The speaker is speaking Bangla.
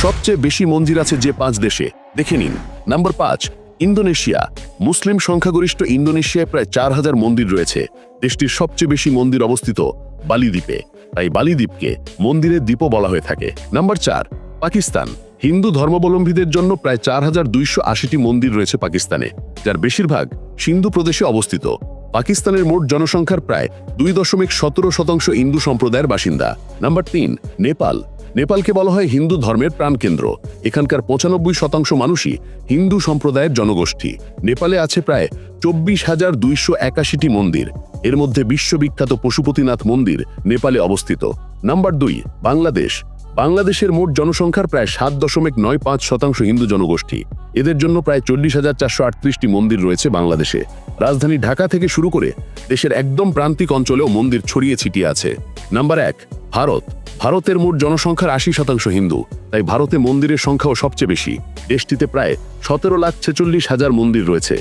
সবচেয়ে বেশি মন্দির আছে যে 5 দেশে দেখে নিন। Number 5, Indonesia. মুসলিম সংখ্যাগরিষ্ঠ ইন্দোনেশিয়ায় প্রায় 4000 মন্দির রয়েছে। দেশটির সবচেয়ে বেশি মন্দির অবস্থিত বালি দ্বীপে, তাই বালি দ্বীপকে মন্দিরের দ্বীপও বলা হয়ে থাকে। নাম্বার 4, পাকিস্তান। হিন্দু ধর্মাবলম্বীদের জন্য প্রায় 4280টি মন্দির রয়েছে পাকিস্তানে, যার বেশিরভাগ সিন্ধু প্রদেশে অবস্থিত। পাকিস্তানের মোট জনসংখ্যার প্রায় 2.17% হিন্দু সম্প্রদায়ের বাসিন্দা। নাম্বার 3, নেপাল। নেপালকে বলা হয় হিন্দু ধর্মের প্রাণকেন্দ্র। এখানকার 95% মানুষই হিন্দু সম্প্রদায়ের জনগোষ্ঠী। নেপালে আছে প্রায় 24,281টি মন্দির। এর মধ্যে বিশ্ববিখ্যাত পশুপতিনাথ মন্দির নেপালে অবস্থিত। নাম্বার 2, বাংলাদেশ। বাংলাদেশের মোট জনসংখ্যার প্রায় 7.95% হিন্দু জনগোষ্ঠী। এদের জন্য প্রায় 40,438টি মন্দির রয়েছে বাংলাদেশে। রাজধানী ঢাকা থেকে শুরু করে দেশের একদম প্রান্তিক অঞ্চলেও মন্দির ছড়িয়ে ছিটিয়ে আছে। নাম্বার 1, ভারত। ভারতের মোট জনসংখ্যার 80% হিন্দু, তাই ভারতে মন্দিরের সংখ্যাও সবচেয়ে বেশি। দেশটিতে প্রায় 17,46,000 মন্দির রয়েছে।